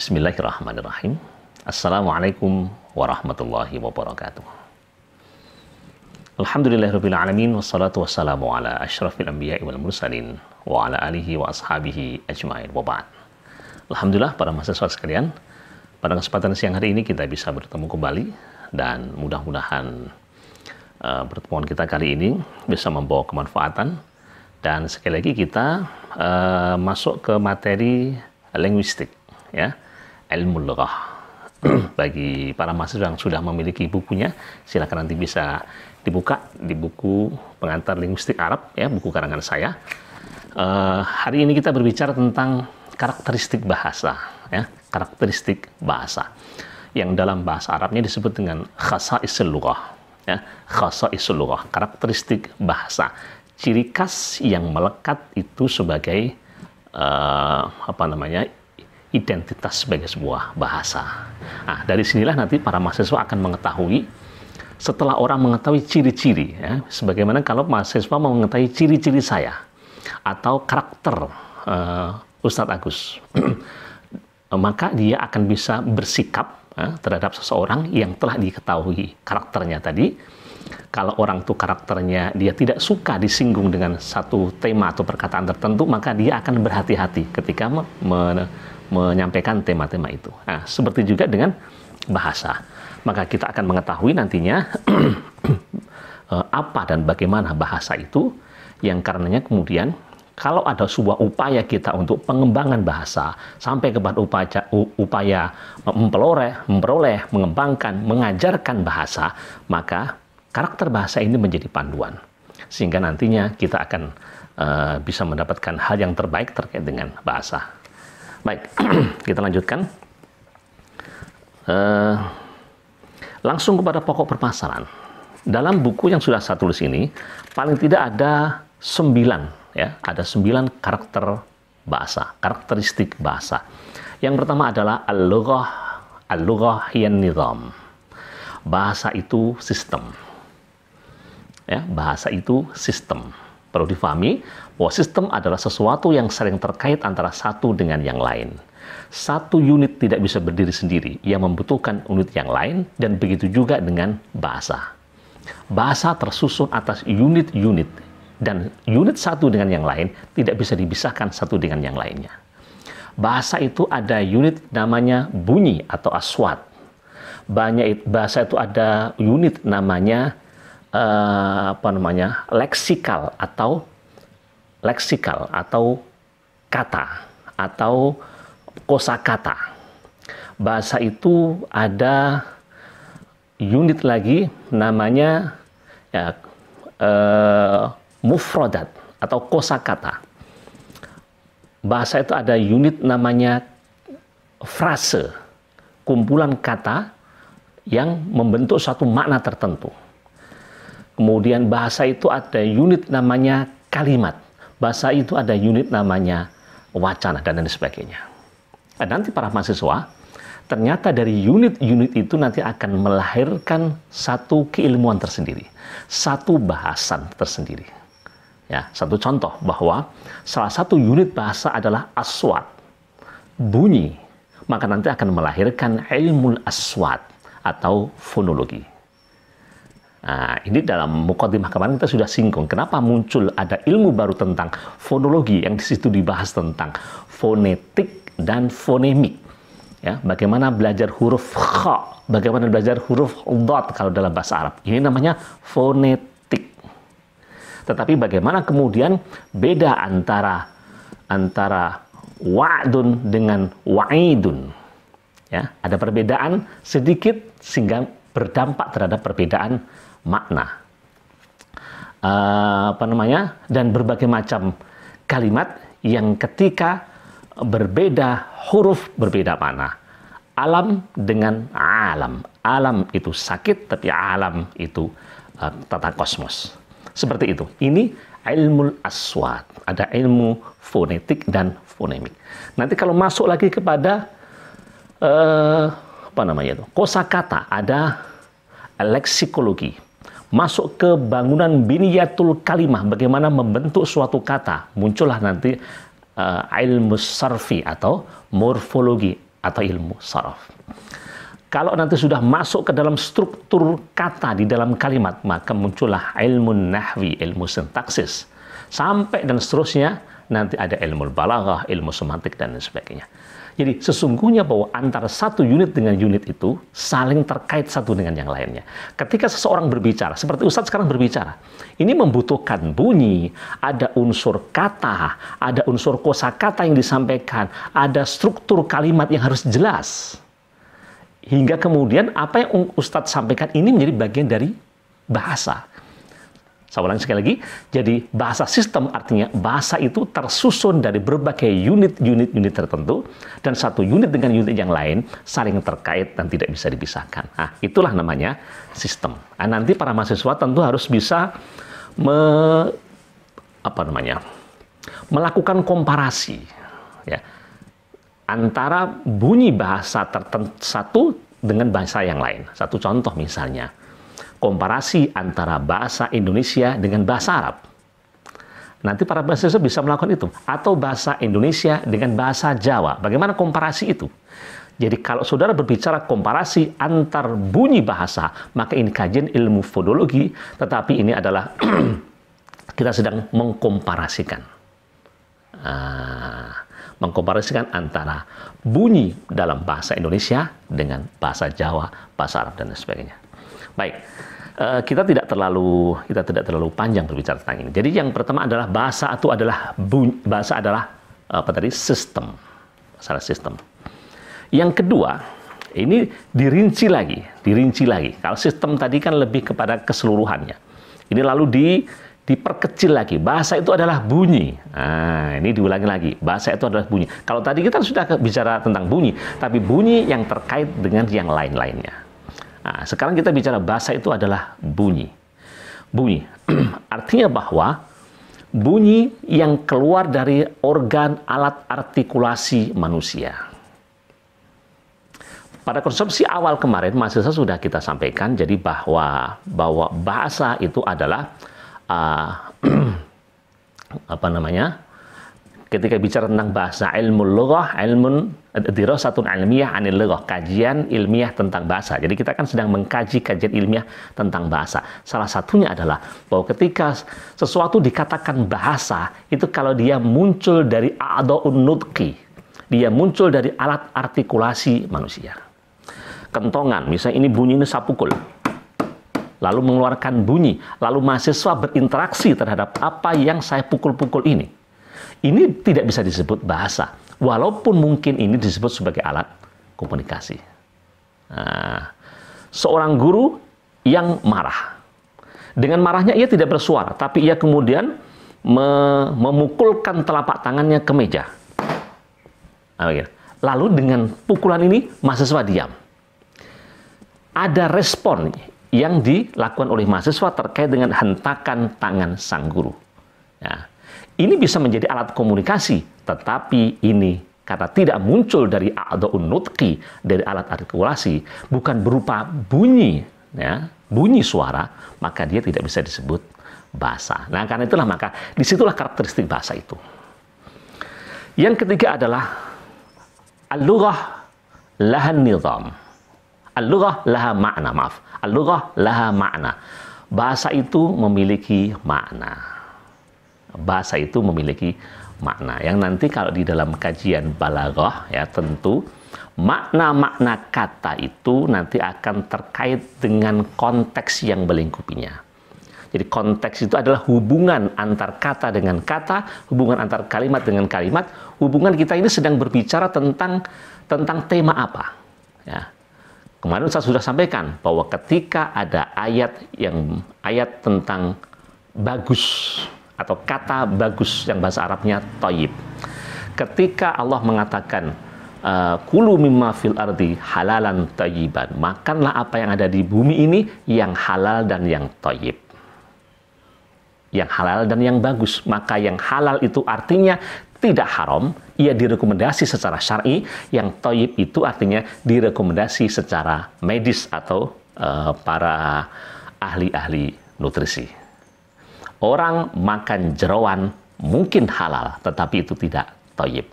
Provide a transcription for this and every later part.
Bismillahirrahmanirrahim. Assalamualaikum warahmatullahi wabarakatuh. Alhamdulillahirrabbilalamin. Wassalatu wassalamu ala ashrafil anbiya'i wal mursalin wa ala alihi wa ashabihi ajma'in wa ba'd. Alhamdulillah para mahasiswa sekalian, pada kesempatan siang hari ini kita bisa bertemu kembali dan mudah-mudahan pertemuan kita kali ini bisa membawa kemanfaatan dan sekali lagi kita masuk ke materi linguistik, ya, ilmu lughah. Bagi para mahasiswa yang sudah memiliki bukunya, silakan nanti bisa dibuka di buku pengantar linguistik Arab, ya, buku karangan saya. Hari ini kita berbicara tentang karakteristik bahasa, ya, karakteristik bahasa yang dalam bahasa Arabnya disebut dengan khasa'isul lughah, ya, khasa'isul lughah, karakteristik bahasa, ciri khas yang melekat itu sebagai identitas sebagai sebuah bahasa. Nah, dari sinilah nanti para mahasiswa akan mengetahui, setelah orang mengetahui ciri-ciri, ya, sebagaimana kalau mahasiswa mau mengetahui ciri-ciri saya atau karakter Ustadz Agus, maka dia akan bisa bersikap terhadap seseorang yang telah diketahui karakternya tadi. Kalau orang itu karakternya dia tidak suka disinggung dengan satu tema atau perkataan tertentu, maka dia akan berhati-hati ketika menyampaikan tema-tema itu. Nah, seperti juga dengan bahasa. Maka kita akan mengetahui nantinya apa dan bagaimana bahasa itu, yang karenanya kemudian kalau ada sebuah upaya kita untuk pengembangan bahasa sampai kepada upaya memperoleh, mengembangkan, mengajarkan bahasa, maka karakter bahasa ini menjadi panduan. Sehingga nantinya kita akan bisa mendapatkan hal yang terbaik terkait dengan bahasa. Baik, kita lanjutkan. Langsung kepada pokok permasalahan. Dalam buku yang sudah saya tulis ini, paling tidak ada 9, ya, ada 9 karakter bahasa, karakteristik bahasa. Yang pertama adalah al-lughah hiyan nizam. Bahasa itu sistem. Ya, bahasa itu sistem. Perlu difahami bahwa sistem adalah sesuatu yang sering terkait antara satu dengan yang lain. Satu unit tidak bisa berdiri sendiri, ia membutuhkan unit yang lain, dan begitu juga dengan bahasa. Bahasa tersusun atas unit-unit, dan unit satu dengan yang lain tidak bisa dipisahkan satu dengan yang lainnya. Bahasa itu ada unit namanya bunyi atau aswat. Bahasa itu ada unit namanya leksikal atau kata atau kosakata. Bahasa itu ada unit lagi namanya mufradat atau kosakata. Bahasa itu ada unit namanya frase, kumpulan kata yang membentuk suatu makna tertentu. Kemudian bahasa itu ada unit namanya kalimat. Bahasa itu ada unit namanya wacana, dan lain sebagainya. Dan nanti para mahasiswa, ternyata dari unit-unit itu nanti akan melahirkan satu keilmuan tersendiri, satu bahasan tersendiri. Ya, satu contoh bahwa salah satu unit bahasa adalah aswat, bunyi, maka nanti akan melahirkan ilmu aswat atau fonologi. Nah, ini dalam muqaddimah kemarin kita sudah singgung kenapa muncul ada ilmu baru tentang fonologi yang di situ dibahas tentang fonetik dan fonemik. Ya, bagaimana belajar huruf kha, bagaimana belajar huruf dot kalau dalam bahasa Arab. Ini namanya fonetik. Tetapi bagaimana kemudian beda antara wa'dun dengan wa'idun. Ya, ada perbedaan sedikit sehingga berdampak terhadap perbedaan makna, dan berbagai macam kalimat yang ketika berbeda huruf berbeda makna. Alam dengan alam. Alam itu sakit, tapi alam itu tata kosmos. Seperti itu. Ini ilmu aswat. Ada ilmu fonetik dan fonemik. Nanti kalau masuk lagi kepada kosakata, ada leksikologi. Masuk ke bangunan biniyatul kalimah, bagaimana membentuk suatu kata. Muncullah nanti ilmu sarfi atau morfologi, atau ilmu saraf. Kalau nanti sudah masuk ke dalam struktur kata di dalam kalimat, maka muncullah ilmu nahwi, ilmu sintaksis, sampai dan seterusnya. Nanti ada ilmu balaghah, ilmu semantik, dan lain sebagainya. Jadi sesungguhnya bahwa antara satu unit dengan unit itu saling terkait satu dengan yang lainnya. Ketika seseorang berbicara, seperti Ustadz sekarang berbicara, ini membutuhkan bunyi, ada unsur kata, ada unsur kosakata yang disampaikan, ada struktur kalimat yang harus jelas. Hingga kemudian apa yang Ustadz sampaikan ini menjadi bagian dari bahasa. Saya ulangi sekali lagi, jadi bahasa sistem artinya bahasa itu tersusun dari berbagai unit tertentu, dan satu unit dengan unit yang lain saling terkait dan tidak bisa dipisahkan. Nah, itulah namanya sistem. Nah, nanti para mahasiswa tentu harus bisa melakukan komparasi, ya, antara bunyi bahasa tertentu satu dengan bahasa yang lain. Satu contoh misalnya, komparasi antara bahasa Indonesia dengan bahasa Arab. Nanti para mahasiswa bisa melakukan itu. Atau bahasa Indonesia dengan bahasa Jawa. Bagaimana komparasi itu? Jadi kalau saudara berbicara komparasi antar bunyi bahasa, maka ini kajian ilmu fonologi, tetapi ini adalah kita sedang mengkomparasikan. Mengkomparasikan antara bunyi dalam bahasa Indonesia dengan bahasa Jawa, bahasa Arab, dan sebagainya. Baik, kita tidak terlalu panjang berbicara tentang ini. Jadi yang pertama adalah bahasa itu adalah sistem, masalah sistem. Yang kedua, ini dirinci lagi. Kalau sistem tadi kan lebih kepada keseluruhannya. Ini lalu diperkecil lagi. Bahasa itu adalah bunyi. Nah, ini diulangi lagi. Bahasa itu adalah bunyi. Kalau tadi kita sudah bicara tentang bunyi, tapi bunyi yang terkait dengan yang lain-lainnya. Nah, sekarang kita bicara bahasa itu adalah bunyi. Bunyi artinya bahwa bunyi yang keluar dari organ alat artikulasi manusia. Pada konsepsi awal kemarin mahasiswa sudah kita sampaikan, jadi bahwa bahasa itu adalah ketika bicara tentang bahasa, ilmu lughah, ilmun dirasatun ilmiah anil lughah, kajian ilmiah tentang bahasa. Jadi kita kan sedang mengkaji kajian ilmiah tentang bahasa. Salah satunya adalah bahwa ketika sesuatu dikatakan bahasa, itu kalau dia muncul dari a'dha'un nutqi, dia muncul dari alat artikulasi manusia. Kentongan, misalnya ini bunyi ini sapukul, lalu mengeluarkan bunyi, lalu mahasiswa berinteraksi terhadap apa yang saya pukul-pukul ini. Ini tidak bisa disebut bahasa, walaupun mungkin ini disebut sebagai alat komunikasi. Nah, seorang guru yang marah, dengan marahnya ia tidak bersuara, tapi ia kemudian memukulkan telapak tangannya ke meja. Lalu dengan pukulan ini mahasiswa diam. Ada respon yang dilakukan oleh mahasiswa terkait dengan hentakan tangan sang guru. Nah, ini bisa menjadi alat komunikasi, tetapi ini karena tidak muncul dari a'dha'un nutqi, dari alat artikulasi, bukan berupa bunyi, ya, bunyi suara, maka dia tidak bisa disebut bahasa. Nah, karena itulah maka disitulah karakteristik bahasa itu. Yang ketiga adalah al-lughah laha nizam. Al-lughah laha makna, Al-lughah laha makna. Bahasa itu memiliki makna. Bahasa itu memiliki makna yang nanti kalau di dalam kajian balaghah, ya, tentu makna-makna kata itu nanti akan terkait dengan konteks yang melingkupinya. Jadi konteks itu adalah hubungan antar kata dengan kata, hubungan antar kalimat dengan kalimat. Hubungan kita ini sedang berbicara tentang tema apa, ya. Kemarin saya sudah sampaikan bahwa ketika ada ayat tentang bagus atau kata bagus yang bahasa Arabnya thayyib. Ketika Allah mengatakan kulu mimma fil ardi halalan thayyiban, makanlah apa yang ada di bumi ini yang halal dan yang thayyib. Yang halal dan yang bagus. Maka yang halal itu artinya tidak haram, ia direkomendasi secara syar'i. Yang thayyib itu artinya direkomendasi secara medis atau para ahli-ahli nutrisi. Orang makan jerawan mungkin halal, tetapi itu tidak thayyib.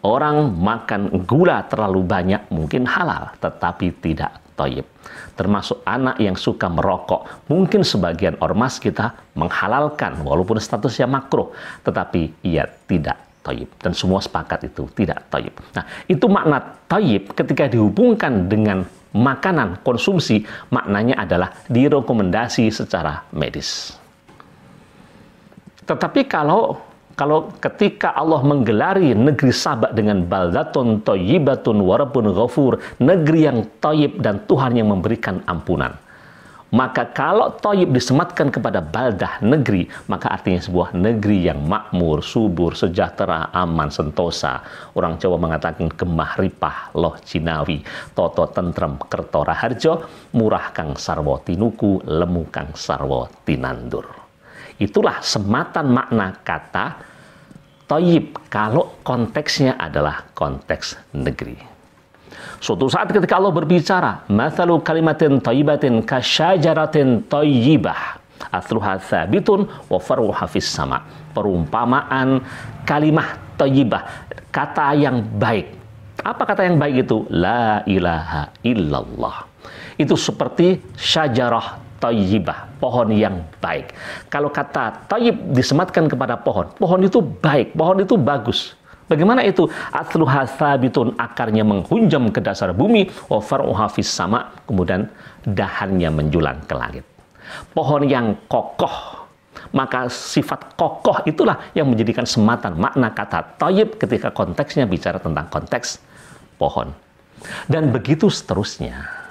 Orang makan gula terlalu banyak mungkin halal, tetapi tidak thayyib. Termasuk anak yang suka merokok. Mungkin sebagian ormas kita menghalalkan, walaupun statusnya makruh, tetapi ia tidak thayyib. Dan semua sepakat itu tidak thayyib. Nah, itu makna thayyib ketika dihubungkan dengan makanan, konsumsi, maknanya adalah direkomendasi secara medis. Tetapi kalau ketika Allah menggelari negeri Sabak dengan baldatun thayyibatun wa rabbun ghafur, negeri yang thayyib dan Tuhan yang memberikan ampunan. Maka kalau thayyib disematkan kepada baldah, negeri, maka artinya sebuah negeri yang makmur, subur, sejahtera, aman, sentosa. Orang Jawa mengatakan gemah ripah loh jinawi, toto tentrem kerto raharjo, murah kang sarwo tinuku, lemu kang sarwo tinandur. Itulah sematan makna kata thayyib kalau konteksnya adalah konteks negeri. Suatu saat ketika Allah berbicara, mathalu kalimatin thayyibatin kasyajaratin thayyibah athluha tsabitun wa faruha fis sama. Perumpamaan kalimah thayyibah, kata yang baik. Apa kata yang baik itu? La ilaha illallah. Itu seperti syajarah thayyibah, pohon yang baik. Kalau kata thayyib disematkan kepada pohon, pohon itu baik, pohon itu bagus. Bagaimana itu? Athluha tsabitun, akarnya menghunjam ke dasar bumi, wa far'uha fis sama, kemudian dahannya menjulang ke langit. Pohon yang kokoh. Maka sifat kokoh itulah yang menjadikan sematan makna kata thayyib ketika konteksnya bicara tentang konteks pohon. Dan begitu seterusnya.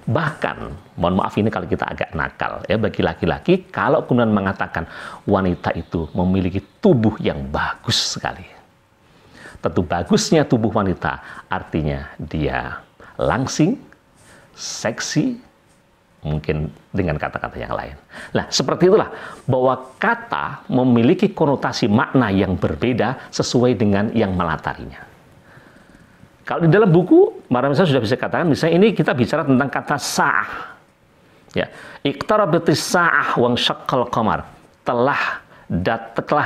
Bahkan, mohon maaf ini kalau kita agak nakal ya, bagi laki-laki kalau kemudian mengatakan wanita itu memiliki tubuh yang bagus sekali. Tentu bagusnya tubuh wanita artinya dia langsing, seksi, mungkin dengan kata-kata yang lain. Nah, seperti itulah bahwa kata memiliki konotasi makna yang berbeda sesuai dengan yang melatarinya. Kalau di dalam buku, misalnya sudah bisa katakan, misalnya ini kita bicara tentang kata sa'ah. Ya, iqtarabatis sa'ah wa syaqqal qamar. Telah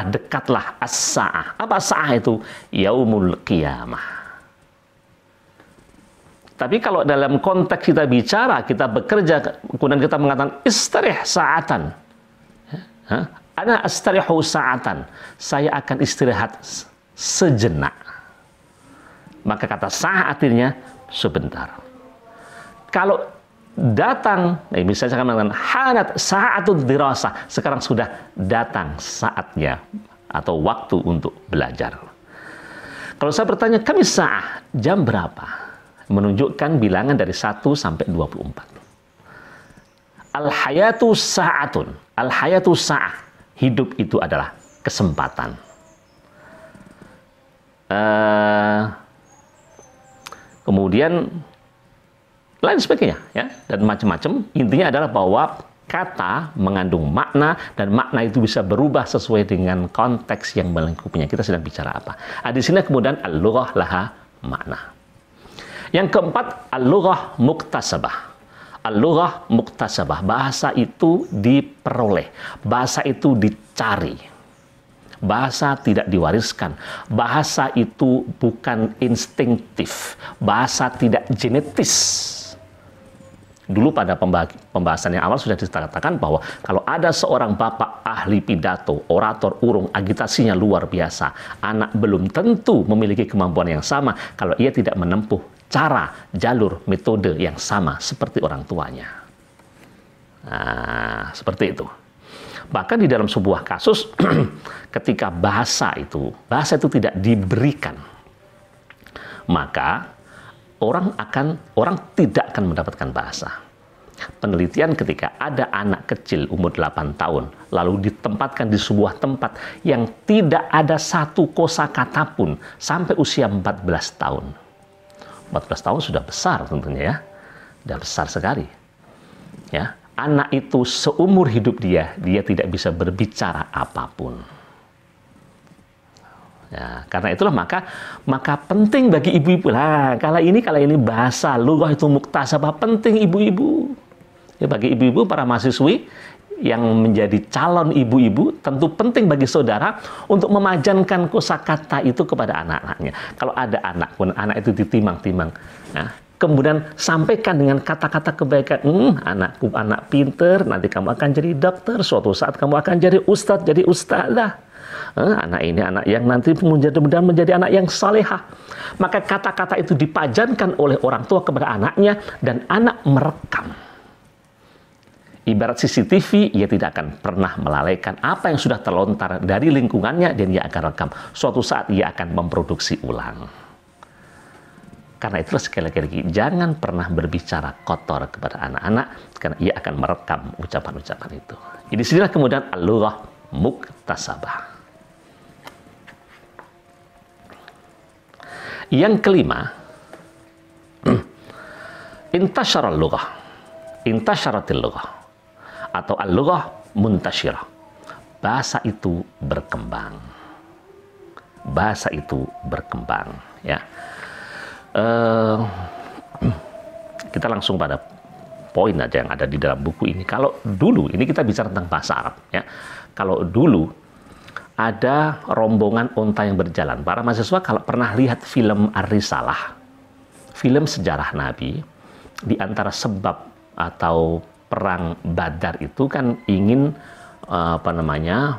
dekatlah as-sa'ah. Apa sa'ah itu? Yaumul qiyamah. Tapi kalau dalam konteks kita bicara, kita bekerja, kemudian kita mengatakan istarih sa'atan. Ana astarihu sa'atan. Saya akan istirahat sejenak. Maka kata sah artinya sebentar. Kalau datang, misalnya saya mengatakan hanat sa'atun dirasah, sekarang sudah datang saatnya atau waktu untuk belajar. Kalau saya bertanya, kami sa'ah, jam berapa? Menunjukkan bilangan dari 1 sampai 24. Al-hayatu sa'atun. Al-hayatu sa'ah. Hidup itu adalah kesempatan. Kemudian lain sebagainya ya, dan macam-macam. Intinya adalah bahwa kata mengandung makna dan makna itu bisa berubah sesuai dengan konteks yang melingkupinya. Kita sedang bicara apa? Di sini kemudian al-lughah laha makna. Yang keempat, al-lughah muktasabah. Al-lughah muktasabah, bahasa itu diperoleh, bahasa itu dicari. Bahasa tidak diwariskan. Bahasa itu bukan instinktif. Bahasa tidak genetis. Dulu pada pembahasan yang awal sudah dikatakan bahwa kalau ada seorang bapak ahli pidato, orator urung, agitasinya luar biasa, anak belum tentu memiliki kemampuan yang sama kalau ia tidak menempuh cara, jalur, metode yang sama seperti orang tuanya. Nah, seperti itu. Bahkan di dalam sebuah kasus ketika bahasa itu tidak diberikan, maka orang tidak akan mendapatkan bahasa. Penelitian ketika ada anak kecil umur 8 tahun lalu ditempatkan di sebuah tempat yang tidak ada satu kosakata pun sampai usia 14 tahun. 14 tahun sudah besar tentunya ya. Sudah besar sekali. Ya. Anak itu seumur hidup dia tidak bisa berbicara apapun. Ya, karena itulah maka penting bagi ibu-ibu. Lah, kalau ini bahasa lughah itu muktasabah, penting ibu-ibu. Ya, bagi ibu-ibu para mahasiswi yang menjadi calon ibu-ibu tentu penting bagi saudara untuk memajankan kosakata itu kepada anak-anaknya. Kalau ada anak pun, anak itu ditimang-timang. Nah, kemudian sampaikan dengan kata-kata kebaikan. Anakku anak pinter, nanti kamu akan jadi dokter, suatu saat kamu akan jadi ustadz, jadi ustadzah. Anak ini anak yang nanti mudah-mudahan menjadi anak yang salehah. Maka kata-kata itu dipajankan oleh orang tua kepada anaknya dan anak merekam. Ibarat CCTV, ia tidak akan pernah melalaikan apa yang sudah terlontar dari lingkungannya dan ia akan rekam. Suatu saat ia akan memproduksi ulang. Karena itulah sekali lagi, jangan pernah berbicara kotor kepada anak-anak karena ia akan merekam ucapan-ucapan itu. Jadi disinilah kemudian al-lughah muktasabah. Yang kelima, intasyaral lughah, intasyaratil lughah, atau al-lughah muntashirah. Bahasa itu berkembang. Bahasa itu berkembang. Ya. Kita langsung pada poin aja yang ada di dalam buku ini. Kalau dulu, ini kita bicara tentang bahasa Arab. Ya. Kalau dulu ada rombongan unta yang berjalan. Para mahasiswa kalau pernah lihat film Ar-Risalah, film sejarah Nabi, di antara sebab atau perang Badar itu kan ingin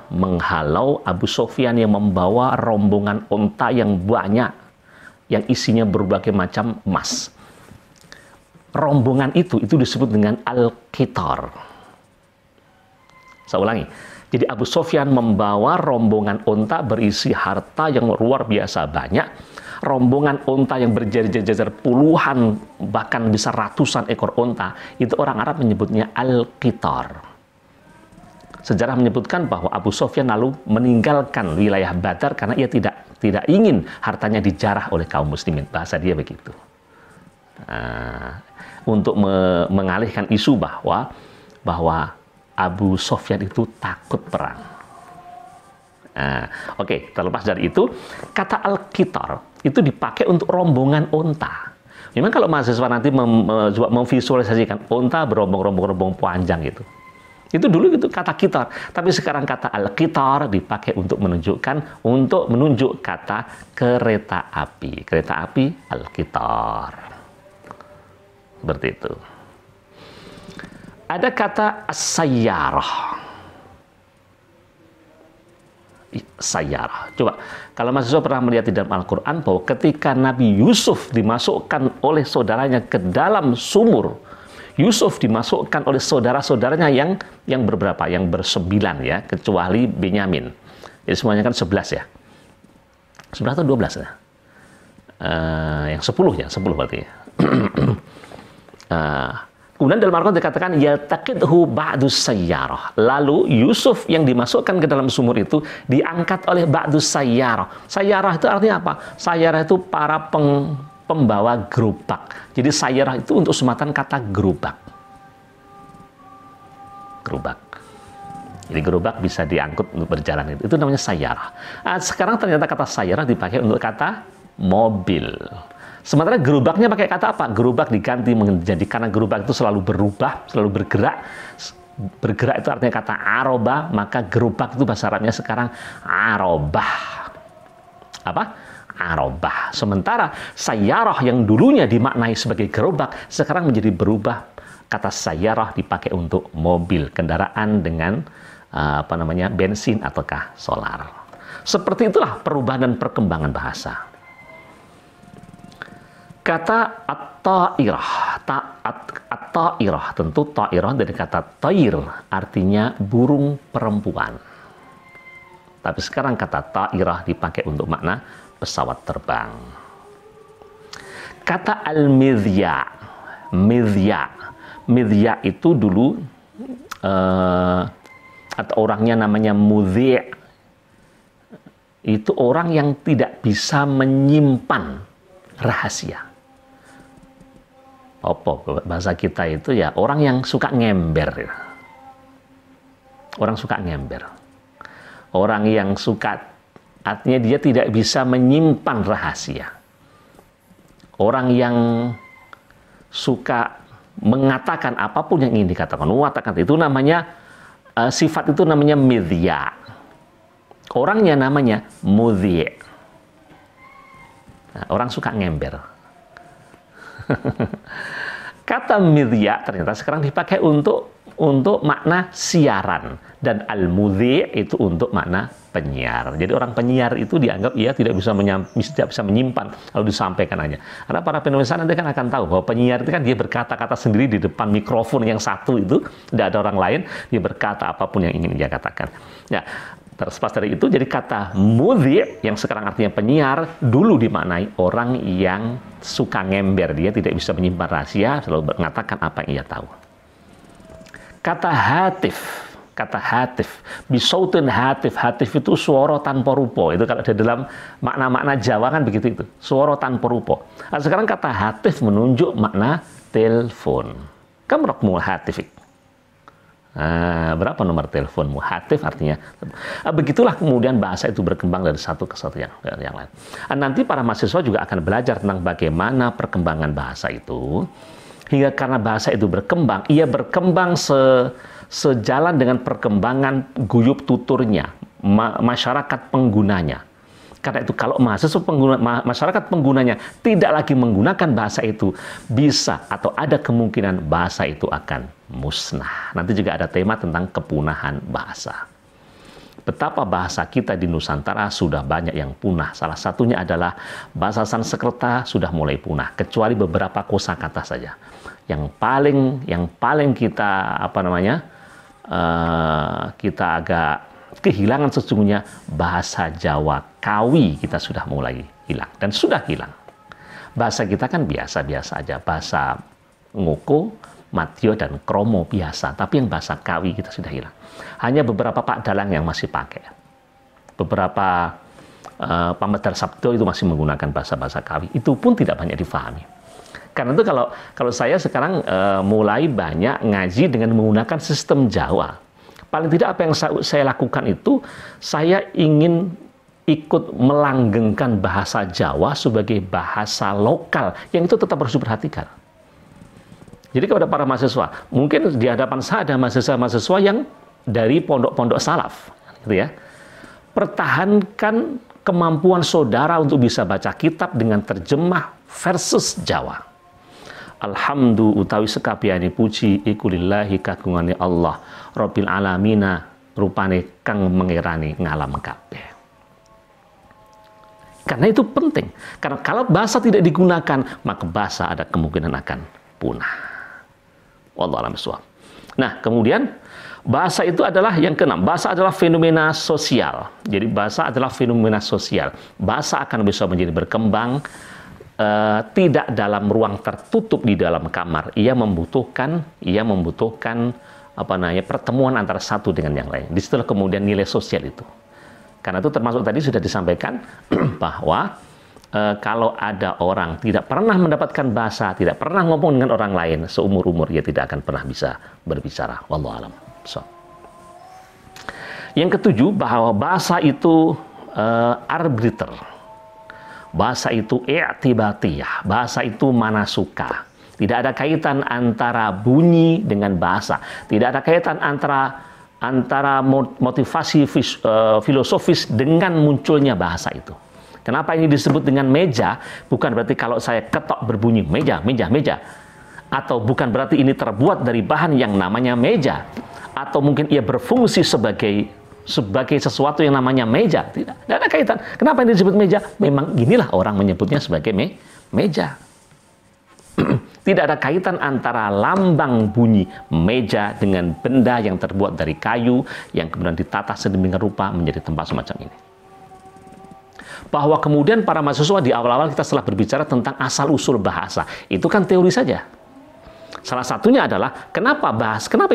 menghalau Abu Sufyan yang membawa rombongan unta yang banyak, yang isinya berbagai macam emas. Rombongan itu disebut dengan Al-Qitar. Saya ulangi. Jadi Abu Sufyan membawa rombongan unta berisi harta yang luar biasa banyak. Rombongan unta yang berjejer-jejer puluhan, bahkan bisa ratusan ekor unta. Itu orang Arab menyebutnya Al-Qitar. Sejarah menyebutkan bahwa Abu Sufyan lalu meninggalkan wilayah Badar karena ia tidak ingin hartanya dijarah oleh kaum muslimin. Bahasa dia begitu. Untuk mengalihkan isu bahwa Abu Sufyan itu takut perang. Oke, terlepas dari itu, kata Al-Qitar itu dipakai untuk rombongan unta. Memang kalau mahasiswa nanti memvisualisasikan unta berombong-rombong panjang gitu. Itu dulu itu kata Qitar. Tapi sekarang kata Al-Qitar dipakai untuk menunjuk kata kereta api. Kereta api Al-Qitar. Seperti itu. Ada kata as-sayyarah. Sayyarah. Coba, kalau mahasiswa pernah melihat di dalam Al-Quran bahwa ketika Nabi Yusuf dimasukkan oleh saudaranya ke dalam sumur, Yusuf dimasukkan oleh saudara-saudaranya yang berberapa? Yang bersembilan ya, kecuali Benyamin. Jadi semuanya kan 11 ya. 11 atau 12 ya? Yang 10 ya, 10 berarti ya. Kemudian dalam Al-Quran dikatakan yaltaqidhu ba'dus sayyarah. Lalu Yusuf yang dimasukkan ke dalam sumur itu diangkat oleh ba'dus sayyarah. Sayyarah itu artinya apa? Sayyarah itu para pembawa gerobak. Jadi sayyarah itu untuk sumatan kata gerobak. Gerobak. Jadi gerobak bisa diangkut untuk berjalan. Itu namanya sayyarah. Sekarang ternyata kata sayyarah dipakai untuk kata mobil. Sementara gerobaknya pakai kata apa? Gerobak diganti menjadi, karena gerobak itu selalu berubah, selalu bergerak. Bergerak itu artinya kata arobah, maka gerobak itu bahasa Arabnya sekarang arobah. Apa? Arobah. Sementara sayyarah yang dulunya dimaknai sebagai gerobak, sekarang menjadi berubah. Kata sayyarah dipakai untuk mobil, kendaraan dengan bensin ataukah solar. Seperti itulah perubahan dan perkembangan bahasa. Kata at-ta'irah, at-ta'irah, tentu ta'irah dari kata ta'ir, artinya burung perempuan. Tapi sekarang kata ta'irah dipakai untuk makna pesawat terbang. Kata al-midya, midya itu dulu atau orangnya namanya mudhi', itu orang yang tidak bisa menyimpan rahasia. Bahasa kita itu ya orang yang suka ngember. Orang suka ngember. Orang yang suka, artinya dia tidak bisa menyimpan rahasia. Orang yang suka mengatakan apapun yang ingin dikatakan, itu namanya sifat itu namanya midya. Orangnya namanya mudhi'. Nah, orang suka ngember. Kata midya ternyata sekarang dipakai untuk makna siaran, dan al-mudhi' itu untuk makna penyiar. Jadi orang penyiar itu dianggap ia tidak bisa menyimpan lalu disampaikan aja. Karena para penulis nanti kan akan tahu bahwa penyiar itu kan dia berkata-kata sendiri di depan mikrofon yang satu itu, tidak ada orang lain, dia berkata apapun yang ingin dia katakan. Ya, terlepas dari itu, jadi kata mudhi' yang sekarang artinya penyiar, dulu dimaknai orang yang suka ngember, dia tidak bisa menyimpan rahasia, selalu mengatakan apa yang ia tahu. Kata hatif, bisautin hatif itu suara tanpa rupa. Itu kalau di dalam makna-makna Jawa kan begitu itu, suara tanpa rupa. Nah, sekarang kata hatif menunjuk makna telepon. Kam rakmu hatifik. Berapa nomor teleponmu? Hatif artinya. Begitulah kemudian bahasa itu berkembang dari satu ke satu yang lain. Nanti para mahasiswa juga akan belajar tentang bagaimana perkembangan bahasa itu. Hingga karena bahasa itu berkembang, ia berkembang sejalan dengan perkembangan guyub tuturnya, masyarakat penggunanya. Karena itu kalau masyarakat penggunanya tidak lagi menggunakan bahasa itu, bisa atau ada kemungkinan bahasa itu akan musnah. Nanti juga ada tema tentang kepunahan bahasa. Betapa bahasa kita di Nusantara sudah banyak yang punah. Salah satunya adalah bahasa Sanskerta sudah mulai punah, kecuali beberapa kosakata saja. Yang paling kita kita agak kehilangan sesungguhnya bahasa Jawa Kawi kita sudah mulai hilang dan sudah hilang. Bahasa kita kan biasa-biasa aja, bahasa Ngoko, Matio dan Kromo biasa, tapi yang bahasa Kawi kita sudah hilang. Hanya beberapa Pak Dalang yang masih pakai. Beberapa Pamedar Sabdo itu masih menggunakan bahasa-bahasa Kawi. Itu pun tidak banyak difahami. Karena itu kalau saya sekarang mulai banyak ngaji dengan menggunakan sistem Jawa. Paling tidak apa yang saya lakukan itu, saya ingin ikut melanggengkan bahasa Jawa sebagai bahasa lokal yang itu tetap harus diperhatikan. Jadi kepada para mahasiswa, mungkin di hadapan saya ada mahasiswa-mahasiswa yang dari pondok-pondok salaf, gitu ya. Pertahankan kemampuan saudara untuk bisa baca kitab dengan terjemah versus Jawa. Alhamdulillah utawi sekabiani puji iku lillahi kagungane Allah Rabbil alamina rupane kang mengerani ngalam kabeh. Karena itu penting. Karena kalau bahasa tidak digunakan, maka bahasa ada kemungkinan akan punah. Wallahu a'lam bishawab. Nah, kemudian bahasa itu adalah yang keenam. Bahasa adalah fenomena sosial. Jadi bahasa adalah fenomena sosial. Bahasa akan bisa menjadi berkembang tidak dalam ruang tertutup di dalam kamar. Ia membutuhkan pertemuan antara satu dengan yang lain. Disitulah kemudian nilai sosial itu. Karena itu termasuk tadi sudah disampaikan bahwa kalau ada orang tidak pernah mendapatkan bahasa, tidak pernah ngomong dengan orang lain, seumur-umur dia tidak akan pernah bisa berbicara. Wallahu a'lam. Yang ketujuh, bahwa bahasa itu arbiter. Bahasa itu i'tibatiyah, bahasa itu manasuka. Tidak ada kaitan antara bunyi dengan bahasa. Tidak ada kaitan antara motivasi filosofis dengan munculnya bahasa itu. Kenapa ini disebut dengan meja? Bukan berarti kalau saya ketok berbunyi meja. Atau bukan berarti ini terbuat dari bahan yang namanya meja. Atau mungkin ia berfungsi sebagai sesuatu yang namanya meja. Tidak ada kaitan. Kenapa ini disebut meja? Memang inilah orang menyebutnya sebagai meja. Tidak ada kaitan antara lambang bunyi meja dengan benda yang terbuat dari kayu yang kemudian ditata sedemikian rupa menjadi tempat semacam ini. Bahwa kemudian para mahasiswa di awal-awal kita setelah berbicara tentang asal-usul bahasa, itu kan teori saja. Salah satunya adalah kenapa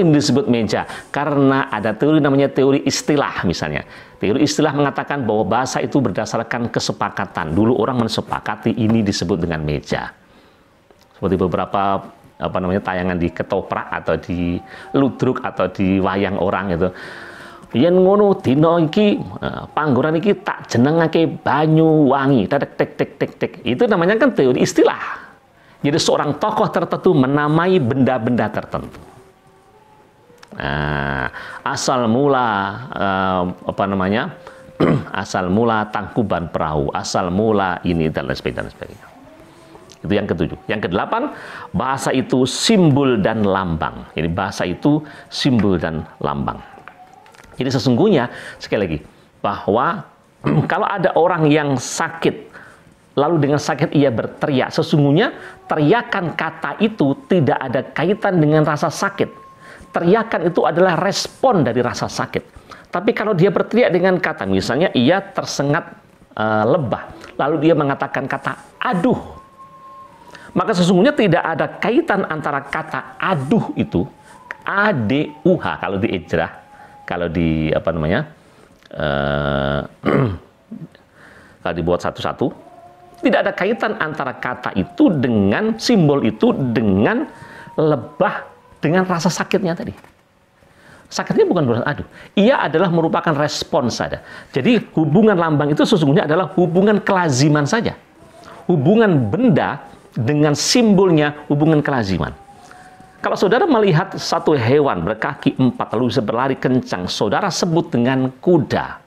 ini disebut meja? Karena ada teori namanya teori istilah misalnya. Teori istilah mengatakan bahwa bahasa itu berdasarkan kesepakatan. Dulu orang mensepakati ini disebut dengan meja. Seperti beberapa tayangan di ketoprak atau di ludruk atau di wayang orang itu. Yen ngono dina iki panggonan iki tak jenengake Banyuwangi. Tek. Itu namanya kan teori istilah. Jadi seorang tokoh tertentu menamai benda-benda tertentu. Asal mula asal mula tangkuban perahu, asal mula ini dan lain sebagainya. Itu yang ketujuh. Yang kedelapan, bahasa itu simbol dan lambang. Jadi bahasa itu simbol dan lambang. Jadi sesungguhnya sekali lagi bahwa kalau ada orang yang sakit lalu dengan sakit ia berteriak, sesungguhnya teriakan kata itu tidak ada kaitan dengan rasa sakit. Teriakan itu adalah respon dari rasa sakit. Tapi kalau dia berteriak dengan kata, misalnya ia tersengat lebah, lalu dia mengatakan kata aduh, maka sesungguhnya tidak ada kaitan antara kata aduh itu, A-D-U-H kalau di ijrah, kalau di kalau dibuat satu-satu, tidak ada kaitan antara kata itu dengan simbol itu dengan lebah dengan rasa sakitnya tadi. Sakitnya bukan berarti aduh. Ia adalah merupakan respons saja. Jadi hubungan lambang itu sesungguhnya adalah hubungan kelaziman saja. Hubungan benda dengan simbolnya hubungan kelaziman. Kalau saudara melihat satu hewan berkaki 4 lalu bisa berlari kencang, saudara sebut dengan kuda,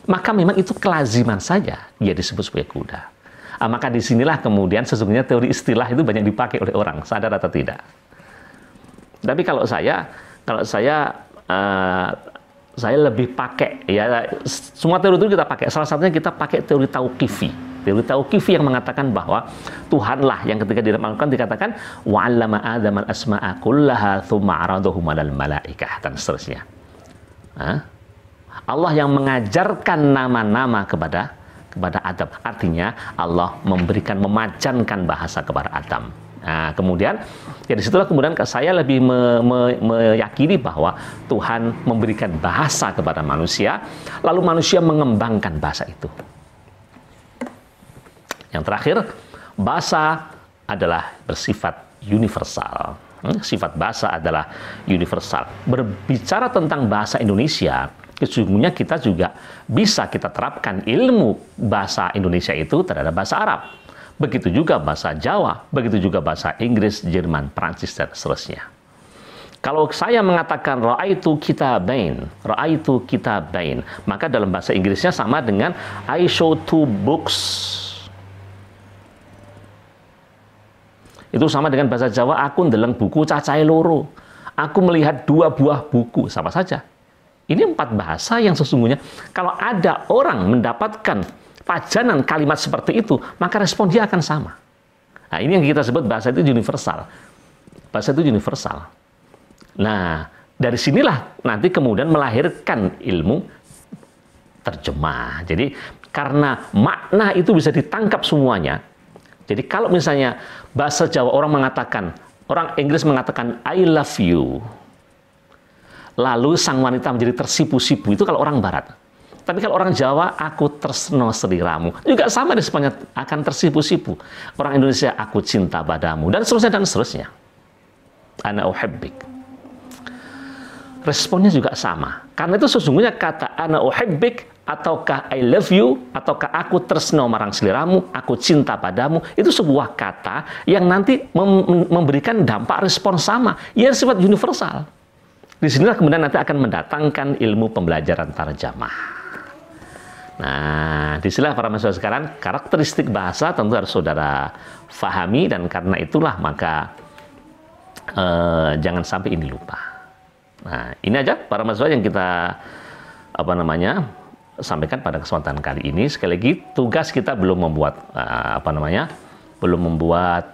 maka memang itu kelaziman saja ia disebut sebagai kuda. Maka disinilah kemudian sesungguhnya teori istilah itu banyak dipakai oleh orang, sadar atau tidak. Tapi kalau saya lebih pakai, ya semua teori itu kita pakai. Salah satunya kita pakai teori tauqifi. Teori tauqifi yang mengatakan bahwa Tuhanlah yang ketika dimaksudkan dikatakan wa'allama Adam al-asma'a kullaha tsumma 'aradahum 'alal malaikah dan seterusnya. Allah yang mengajarkan nama-nama kepada Adam. Artinya Allah memajankan bahasa kepada Adam. Nah, kemudian ya disitulah kemudian saya lebih meyakini bahwa Tuhan memberikan bahasa kepada manusia, lalu manusia mengembangkan bahasa itu. Yang terakhir, bahasa adalah bersifat universal. Sifat bahasa adalah universal. Berbicara tentang bahasa Indonesia, sesungguhnya kita juga bisa kita terapkan ilmu bahasa Indonesia itu terhadap bahasa Arab. Begitu juga bahasa Jawa, begitu juga bahasa Inggris, Jerman, Prancis, dan seterusnya. Kalau saya mengatakan ra'aitu kitabain, maka dalam bahasa Inggrisnya sama dengan I saw 2 books. Itu sama dengan bahasa Jawa, aku ndeleng buku cacahe loro. Aku melihat 2 buah buku, sama saja. Ini 4 bahasa yang sesungguhnya kalau ada orang mendapatkan pajanan kalimat seperti itu, maka respon dia akan sama. Nah, ini yang kita sebut bahasa itu universal. Bahasa itu universal. Nah, dari sinilah nanti kemudian melahirkan ilmu terjemah. Jadi, karena makna itu bisa ditangkap semuanya. Jadi, kalau misalnya bahasa Jawa orang Inggris mengatakan I love you. Lalu sang wanita menjadi tersipu-sipu, itu kalau orang barat. Tapi kalau orang Jawa, aku tresno seliramu. Juga sama responnya akan tersipu-sipu. Orang Indonesia, aku cinta padamu. Dan seterusnya, dan seterusnya. Ana uhibbik. Responnya juga sama. Karena itu sesungguhnya kata ana uhibbik, ataukah I love you, ataukah aku tresno marang seliramu, aku cinta padamu, itu sebuah kata yang nanti memberikan dampak respon sama. Ia sifat universal. Disinilah kemudian nanti akan mendatangkan ilmu pembelajaran tarjamah. Nah, disinilah para mahasiswa sekarang, karakteristik bahasa tentu harus saudara fahami, dan karena itulah maka jangan sampai ini lupa. Nah, ini aja para mahasiswa yang kita sampaikan pada kesempatan kali ini. Sekali lagi, tugas kita belum membuat belum membuat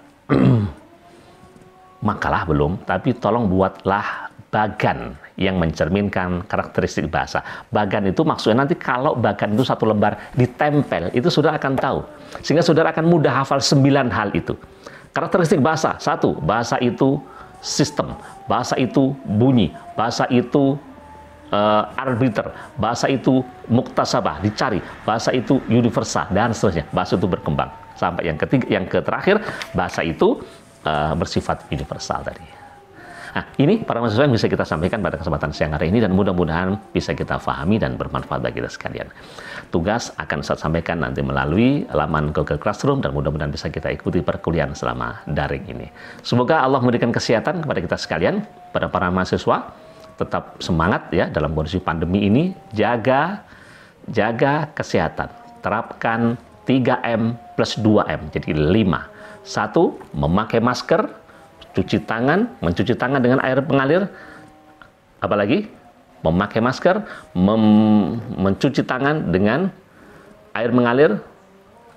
makalah belum, tapi tolong buatlah bagan yang mencerminkan karakteristik bahasa. Bagan itu maksudnya nanti kalau bagan itu 1 lembar ditempel, itu saudara akan tahu. Sehingga saudara akan mudah hafal 9 hal itu. Karakteristik bahasa, 1, bahasa itu sistem, bahasa itu bunyi, bahasa itu arbiter, bahasa itu muktasabah, dicari, bahasa itu universal, dan seterusnya. Bahasa itu berkembang. Sampai yang terakhir, bahasa itu bersifat universal tadi. Nah, ini para mahasiswa yang bisa kita sampaikan pada kesempatan siang hari ini, dan mudah-mudahan bisa kita pahami dan bermanfaat bagi kita sekalian. Tugas akan saya sampaikan nanti melalui laman Google Classroom, dan mudah-mudahan bisa kita ikuti perkuliahan selama daring ini. Semoga Allah memberikan kesehatan kepada kita sekalian, pada para mahasiswa, tetap semangat ya dalam kondisi pandemi ini, jaga kesehatan. Terapkan 3M plus 2M, jadi 5. 1. Memakai masker, mencuci tangan dengan air mengalir. Apalagi? Memakai masker, mencuci tangan dengan air mengalir.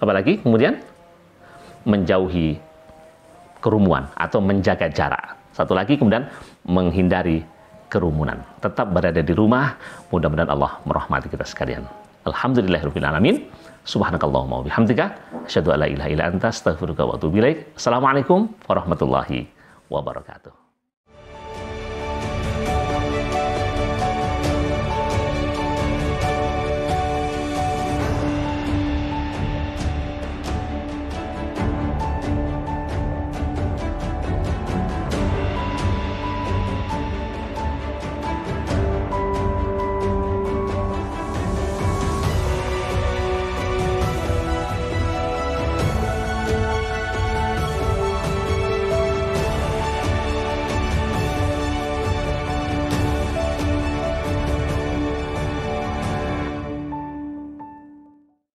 Apalagi? Kemudian menjauhi kerumunan atau menjaga jarak. Satu lagi, kemudian menghindari kerumunan. Tetap berada di rumah. Mudah-mudahan Allah merahmati kita sekalian. Alhamdulillahirabbil alamin. Subhanakallahumma wa bihamdika asyhadu an la ilaha illa anta astaghfiruka wa atubu ilaik. Assalamualaikum warahmatullahi wabarakatuh.